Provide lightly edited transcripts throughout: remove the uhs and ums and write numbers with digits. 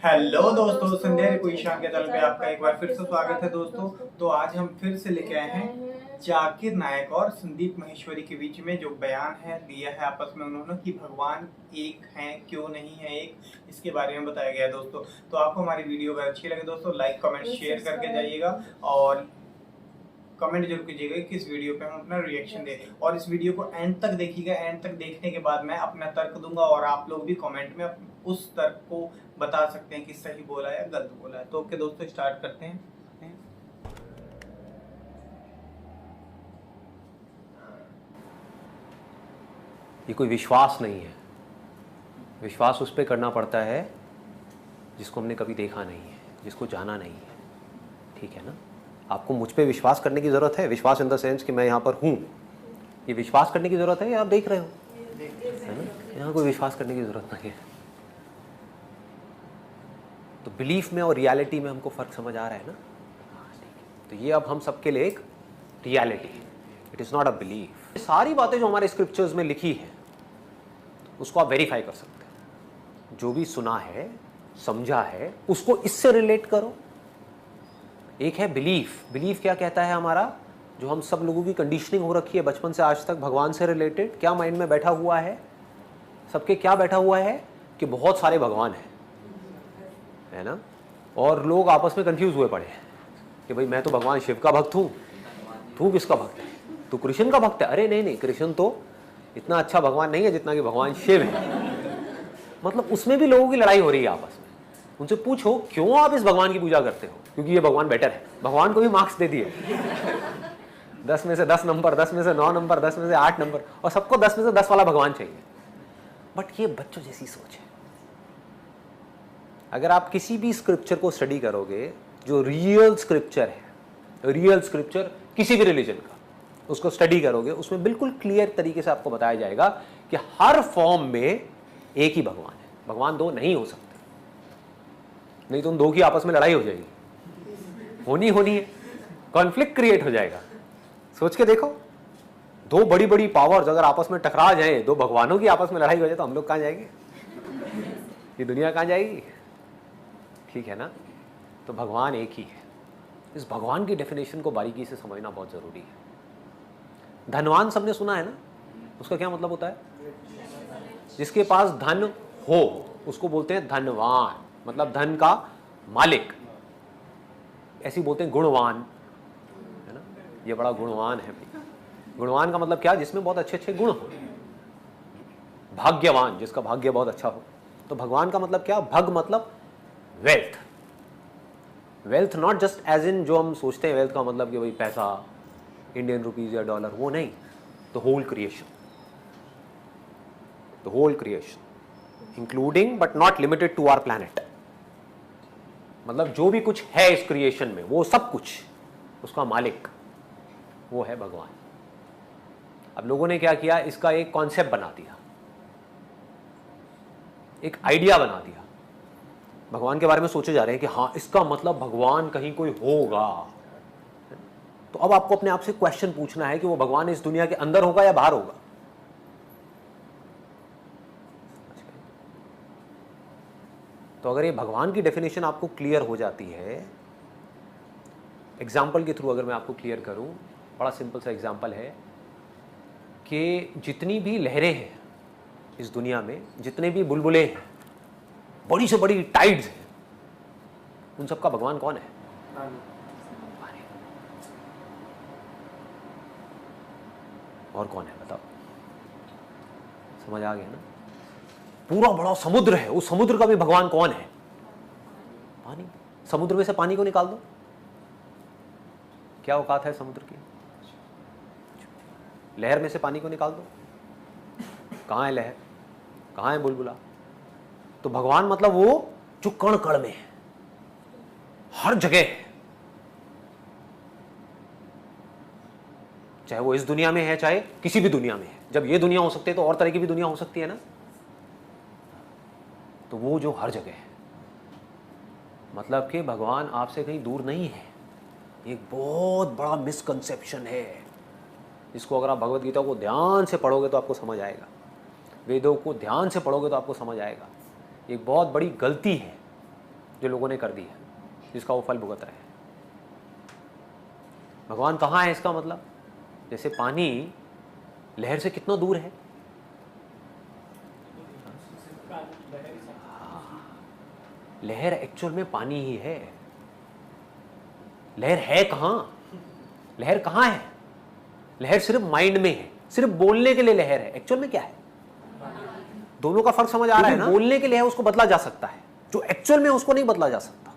Hello दोस्तों, संध्या कोई ईशान के चैनल पे आपका एक बार फिर से स्वागत है दोस्तों। तो आज हम फिर से लेके आए हैं जाकिर नायक और संदीप माहेश्वरी के बीच में जो बयान है दिया है आपस में उन्होंने कि भगवान एक हैं, क्यों नहीं है एक, इसके बारे में बताया गया है दोस्तों। तो आपको हमारी वीडियो अगर अच्छी लगे दोस्तों, लाइक कमेंट शेयर करके जाइएगा और कमेंट जरूर कीजिएगा कि इस वीडियो पे हम अपना रिएक्शन दें और इस वीडियो को एंड तक देखिएगा। एंड तक देखने के बाद मैं अपना तर्क दूंगा और आप लोग भी कमेंट में उस तर्क को बता सकते हैं कि सही बोला है या गलत बोला है। तो ओके दोस्तों, स्टार्ट करते हैं। ये कोई विश्वास नहीं है। विश्वास उस पर करना पड़ता है जिसको हमने कभी देखा नहीं है, जिसको जाना नहीं है। ठीक है ना? आपको मुझ पे विश्वास करने की ज़रूरत है। विश्वास इन द सेंस कि मैं यहाँ पर हूँ, ये विश्वास करने की ज़रूरत है या आप देख रहे हो, है ना? यहाँ कोई विश्वास करने की ज़रूरत नहीं है। तो बिलीफ में और रियलिटी में हमको फ़र्क समझ आ रहा है ना? तो ये अब हम सबके लिए एक रियलिटी है, it is not a belief. सारी बातें जो हमारे स्क्रिप्चर्स में लिखी है उसको आप वेरीफाई कर सकते हैं। जो भी सुना है, समझा है, उसको इससे रिलेट करो। एक है बिलीफ। बिलीफ क्या कहता है हमारा, जो हम सब लोगों की कंडीशनिंग हो रखी है बचपन से आज तक भगवान से रिलेटेड, क्या माइंड में बैठा हुआ है सबके, क्या बैठा हुआ है कि बहुत सारे भगवान हैं, है ना? और लोग आपस में कंफ्यूज हुए पड़े हैं कि भाई मैं तो भगवान शिव का भक्त हूँ, तू किसका भक्त है, तू कृष्ण का भक्त है। अरे नहीं नहीं, कृष्ण तो इतना अच्छा भगवान नहीं है जितना कि भगवान शिव है। मतलब उसमें भी लोगों की लड़ाई हो रही है आपस में। उनसे पूछो क्यों आप इस भगवान की पूजा करते हो, क्योंकि ये भगवान बेटर है। भगवान को भी मार्क्स दे दिए 10 में से 10 नंबर, 10 में से 9 नंबर, 10 में से 8 नंबर, और सबको 10 में से 10 वाला भगवान चाहिए। बट ये बच्चों जैसी सोच है। अगर आप किसी भी स्क्रिप्चर को स्टडी करोगे, जो रियल स्क्रिप्चर है, रियल स्क्रिप्चर किसी भी रिलीजन का, उसको स्टडी करोगे, उसमें बिल्कुल क्लियर तरीके से आपको बताया जाएगा कि हर फॉर्म में एक ही भगवान है। भगवान दो नहीं हो सकते, नहीं तो उन दो की आपस में लड़ाई हो जाएगी, होनी है, कॉन्फ्लिक्ट क्रिएट हो जाएगा। सोच के देखो, दो बड़ी बड़ी पावर्स अगर आपस में टकरा जाए, दो भगवानों की आपस में लड़ाई हो जाए, तो हम लोग कहाँ जाएंगे? ये दुनिया कहाँ जाएगी? ठीक है ना? तो भगवान एक ही है। इस भगवान की डेफिनेशन को बारीकी से समझना बहुत जरूरी है। धनवान सबने सुना है ना, उसका क्या मतलब होता है? जिसके पास धन हो उसको बोलते हैं धनवान, मतलब धन का मालिक। ऐसे बोलते हैं गुणवान, है ना? ये बड़ा गुणवान है भाई। गुणवान का मतलब क्या? जिसमें बहुत अच्छे अच्छे गुण हो। भाग्यवान, जिसका भाग्य बहुत अच्छा हो। तो भगवान का मतलब क्या? भग मतलब wealth. Wealth not just as in जो हम सोचते हैं वेल्थ का मतलब कि भाई पैसा, इंडियन रुपीज या डॉलर, वो नहीं। The whole creation, the whole creation including but not limited to our planet. मतलब जो भी कुछ है इस क्रिएशन में, वो सब कुछ, उसका मालिक वो है भगवान। अब लोगों ने क्या किया, इसका एक कॉन्सेप्ट बना दिया, एक आइडिया बना दिया। भगवान के बारे में सोचे जा रहे हैं कि हाँ, इसका मतलब भगवान कहीं कोई होगा। तो अब आपको अपने आप से क्वेश्चन पूछना है कि वो भगवान इस दुनिया के अंदर होगा या बाहर होगा? तो अगर ये भगवान की डेफिनेशन आपको क्लियर हो जाती है, एग्जाम्पल के थ्रू अगर मैं आपको क्लियर करूं, बड़ा सिंपल सा एग्जाम्पल है कि जितनी भी लहरें हैं इस दुनिया में, जितने भी बुलबुले हैं, बड़ी से बड़ी टाइड्स हैं, उन सबका भगवान कौन है? और कौन है बताओ? समझ आ गया ना? पूरा बड़ा समुद्र है, उस समुद्र का भी भगवान कौन है? पानी। समुद्र में से पानी को निकाल दो, क्या औकात है समुद्र की? लहर में से पानी को निकाल दो, कहां है लहर, कहां है बुलबुला? तो भगवान मतलब वो जो कण कण में है, हर जगह है। चाहे वो इस दुनिया में है, चाहे किसी भी दुनिया में है। जब ये दुनिया हो सकती है तो और तरह की भी दुनिया हो सकती है ना? तो वो जो हर जगह है, मतलब कि भगवान आपसे कहीं दूर नहीं है। एक बहुत बड़ा मिसकंसेप्शन है, इसको अगर आप भगवत गीता को ध्यान से पढ़ोगे तो आपको समझ आएगा, वेदों को ध्यान से पढ़ोगे तो आपको समझ आएगा। एक बहुत बड़ी गलती है जो लोगों ने कर दी है, जिसका वो फल भुगत रहे हैं। भगवान कहाँ है इसका मतलब, जैसे पानी लहर से कितना दूर है, लहर एक्चुअल में पानी ही है। लहर है कहाँ, लहर कहाँ है, लहर सिर्फ माइंड में है, सिर्फ बोलने के लिए लहर है, एक्चुअल में क्या है। दोनों का फर्क समझ आ रहा है ना। बोलने के लिए है उसको बदला जा सकता है, जो एक्चुअल में उसको नहीं बदला जा सकता।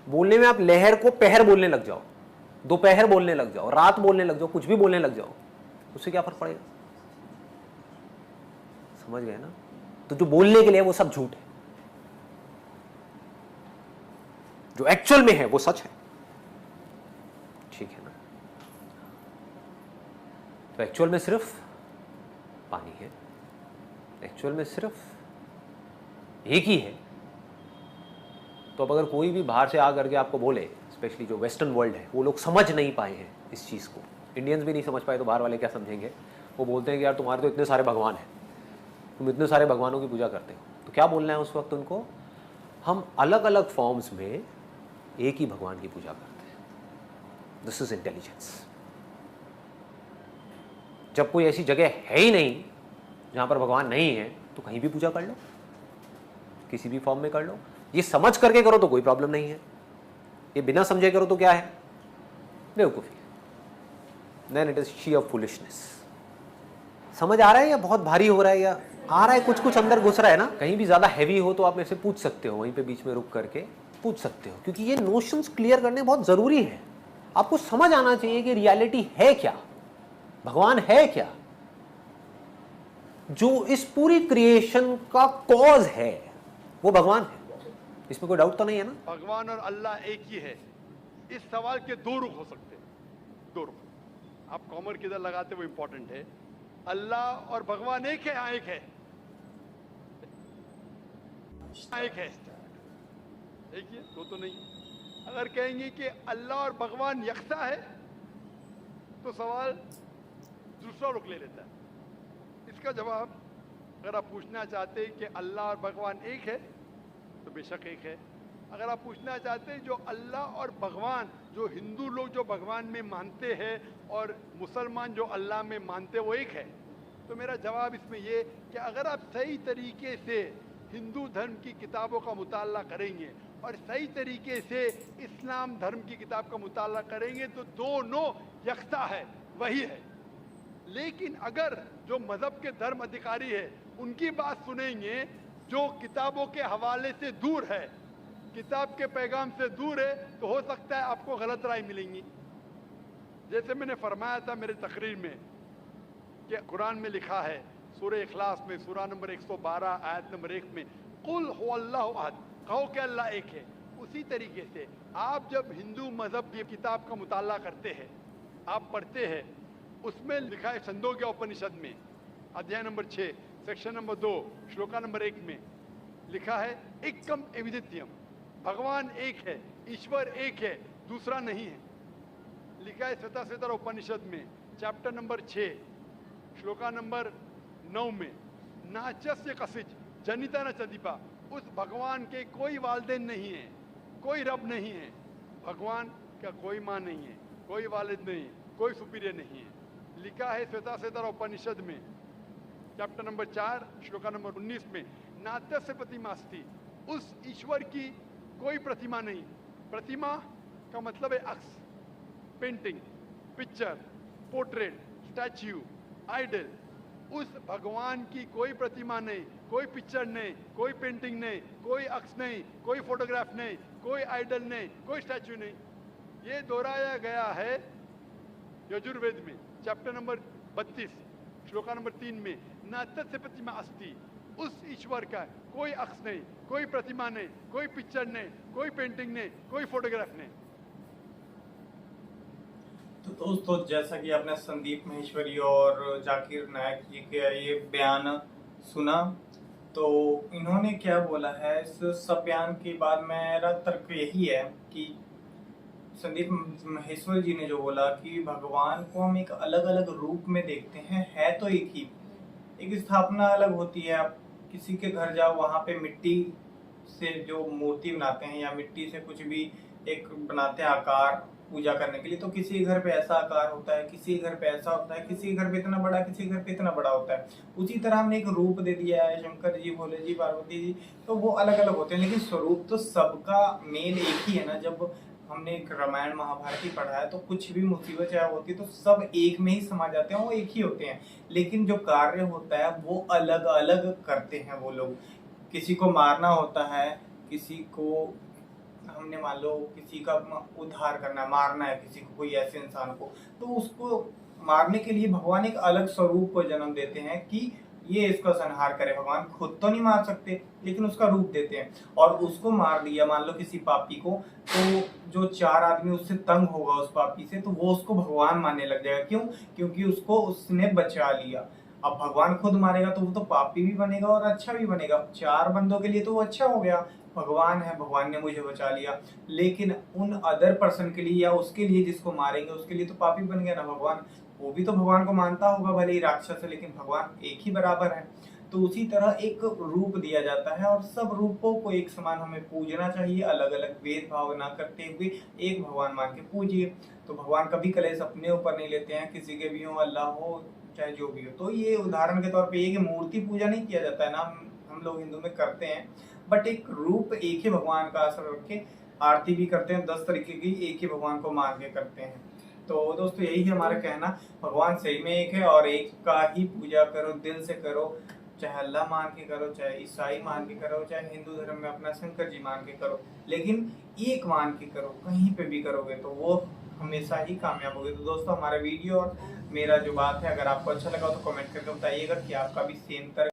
बोलने में आप लहर को पहर बोलने लग जाओ, दोपहर बोलने लग जाओ, रात बोलने लग जाओ, कुछ भी बोलने लग जाओ, उससे क्या फर्क पड़ेगा। समझ गए ना। तो जो बोलने के लिए वो सब झूठ है, जो एक्चुअल में है वो सच है। ठीक है ना। तो एक्चुअल में सिर्फ पानी है, एक्चुअल में सिर्फ एक ही है। तो अब अगर कोई भी बाहर से आ करके आपको बोले, स्पेशली जो वेस्टर्न वर्ल्ड है, वो लोग समझ नहीं पाए हैं इस चीज़ को, इंडियंस भी नहीं समझ पाए, तो बाहर वाले क्या समझेंगे। वो बोलते हैं कि यार तुम्हारे तो इतने सारे भगवान हैं, तुम इतने सारे भगवानों की पूजा करते हो। तो क्या बोलना है उस वक्त उनको, हम अलग अलग फॉर्म्स में एक ही भगवान की पूजा करते हैं। This is intelligence. जब कोई ऐसी जगह है ही नहीं जहां पर भगवान नहीं है, तो कहीं भी पूजा कर लो, किसी भी फॉर्म में कर लो। ये समझ करके करो तो कोई प्रॉब्लम नहीं है, ये बिना समझे करो तो क्या है, बेवकूफी। Then it is sheer foolishness। समझ आ रहा है या बहुत भारी हो रहा है, या आ रहा है कुछ कुछ अंदर घुस रहा है ना। कहीं भी ज्यादा हैवी हो तो आप मेरे से पूछ सकते हो, वहीं पे बीच में रुक करके पूछ सकते हो, क्योंकि ये नोशंस क्लियर करने बहुत जरूरी है। आपको समझ आना चाहिए कि रियलिटी है क्या, भगवान है क्या, जो इस पूरी क्रिएशन का कॉज है वो भगवान है। इसमें कोई डाउट तो नहीं है ना। भगवान और अल्लाह एक ही है। इस सवाल के दो रुख हो सकते हैं, दो रुख। आप कॉमर किधर लगाते वो इंपॉर्टेंट है। अल्लाह और भगवान एक है, हाँ एक है, हाँ एक है, एक ही है, दो तो नहीं। अगर कहेंगे कि अल्लाह और भगवान यकसा है, तो सवाल दूसरा रुख ले लेता है। इसका जवाब अगर आप पूछना चाहते हैं कि अल्लाह और भगवान एक है, तो बेशक एक है। अगर आप पूछना चाहते हैं जो अल्लाह और भगवान, जो हिंदू लोग जो भगवान में मानते हैं और मुसलमान जो अल्लाह में मानते हैं वो एक है, तो मेरा जवाब इसमें ये कि अगर आप सही तरीके से हिंदू धर्म की किताबों का मुताला करेंगे और सही तरीके से इस्लाम धर्म की किताब का मुताला करेंगे, तो दोनों यकसा है, वही है। लेकिन अगर जो मजहब के धर्म अधिकारी है उनकी बात सुनेंगे, जो किताबों के हवाले से दूर है, किताब के पैगाम से दूर है, तो हो सकता है आपको गलत राय मिलेंगी। जैसे मैंने फरमाया था मेरे तकरीर में कि कुरान में लिखा है सूरह इखलास में सूरा नंबर 112 आयत नंबर 1 में, कुल हुवल्लाहु अहद, कहो कि अल्लाह एक है। उसी तरीके से आप जब हिंदू मजहब की किताब का मुताला करते हैं, आप पढ़ते हैं, उसमें लिखा है छंदोग्य उपनिषद में अध्याय number 6 section number 2 shloka number 1 में लिखा है एकम एविदित्यम, भगवान एक है, ईश्वर एक है, दूसरा नहीं है। लिखा है श्वेताश्वेतर उपनिषद में चैप्टर नंबर 6 श्लोका नंबर 9 में, नाचस्य कसिच जनिता न चदीपा, उस भगवान के कोई वालिदैन नहीं है, कोई रब नहीं है। भगवान का कोई माँ नहीं है, कोई वालिद नहीं है, कोई सुपीरियर नहीं है। लिखा है श्वेताश्वेतर उपनिषद में चैप्टर नंबर 4 श्लोका नंबर 19 में, नात्यस्य प्रतिमा अस्ति, उस ईश्वर की कोई प्रतिमा नहीं। प्रतिमा का मतलब है अक्स, painting, picture, portrait, statue, idol. उस भगवान की कोई प्रतिमा नहीं, कोई पिक्चर नहीं, कोई पेंटिंग नहीं, कोई अक्स नहीं, कोई फोटोग्राफ नहीं, कोई आइडल नहीं, कोई स्टैच्यू नहीं। ये दोहराया गया है यजुर्वेद में चैप्टर नंबर 32 श्लोका नंबर 3 में, न तस्य प्रतिमा अस्ति, उस ईश्वर का कोई अक्स नहीं, कोई प्रतिमा नहीं, कोई पिक्चर नहीं, कोई पेंटिंग नहीं, कोई फोटोग्राफ नहीं। तो दोस्तों, जैसा कि आपने संदीप माहेश्वरी और जाकिर नायक जी का ये बयान सुना, तो इन्होंने क्या बोला है, इस सब बयान के बाद मेरा तर्क यही है कि संदीप माहेश्वरी जी ने जो बोला कि भगवान को हम एक अलग अलग रूप में देखते हैं, है तो एक ही, एक स्थापना अलग होती है। आप किसी के घर जाओ, वहाँ पे मिट्टी से जो मूर्ति बनाते हैं या मिट्टी से कुछ भी एक बनाते हैं आकार पूजा करने के लिए, तो किसी के घर पे ऐसा आकार होता है, किसी के घर पे ऐसा होता है, किसी के घर पे इतना बड़ा, किसी के घर पे इतना बड़ा होता है। उसी तरह हमने एक रूप दे दिया है, शंकर जी, भोले जी, पार्वती जी, तो वो अलग अलग होते हैं, लेकिन स्वरूप तो सबका मेन एक ही है ना। जब हमने एक रामायण महाभारत ही पढ़ा है तो कुछ भी मुसीबत चाहे होती है तो सब एक में ही समा जाते हैं, वो एक ही होते हैं, लेकिन जो कार्य होता है वो अलग अलग करते हैं वो लोग। किसी को मारना होता है, किसी को हमने मान लो किसी का उद्धार करना, मारना है किसी को, कोई ऐसे इंसान को, तो उसको मारने के लिए भगवान एक अलग स्वरूप को जन्म देते हैं कि ये इसका संहार करे। भगवान खुद तो नहीं मार सकते लेकिन उसका रूप देते हैं, और उसको मार दिया मान लो किसी पापी को, तो जो 4 आदमी उससे तंग होगा उस पापी से, तो वो उसको भगवान मानने लग जाएगा। क्यों? क्योंकि उसको उसने बचा लिया। अब भगवान खुद मारेगा तो वो तो पापी भी बनेगा और अच्छा भी बनेगा। 4 बंदों के लिए तो वो अच्छा हो गया, भगवान है, भगवान ने मुझे बचा लिया, लेकिन उन अदर पर्सन के लिए या उसके लिए जिसको मारेंगे उसके लिए तो पापी बन गया ना भगवान। वो भी तो भगवान को मानता होगा, भले ही राक्षस है, लेकिन भगवान एक ही बराबर है। तो उसी तरह एक रूप दिया जाता है और सब रूपों को एक समान हमें पूजना चाहिए, अलग अलग भेदभाव ना करते हुए एक भगवान मान के पूजिए। तो भगवान कभी कलेश अपने ऊपर नहीं लेते हैं, किसी के भी हो, अल्लाह हो चाहे जो भी हो। तो ये उदाहरण के तौर पे ये कि मूर्ति पूजा नहीं किया जाता है ना, हम लोग हिंदू में करते हैं, बट एक रूप एक ही भगवान का असर रख के आरती भी करते हैं, 10 तरीके की एक ही भगवान को मान के करते हैं। तो दोस्तों यही है हमारा कहना, भगवान सही में एक है और एक का ही पूजा करो, दिल से करो, चाहे अल्लाह मान के करो, चाहे ईसाई मान के करो, चाहे हिंदू धर्म में अपना शंकर जी मान के करो, लेकिन एक मान के करो। कहीं पे भी करोगे तो वो हमेशा ही कामयाब होगे। तो दोस्तों हमारा वीडियो और मेरा जो बात है अगर आपको अच्छा लगा तो कमेंट करके बताइएगा कि आपका भी सेम तरह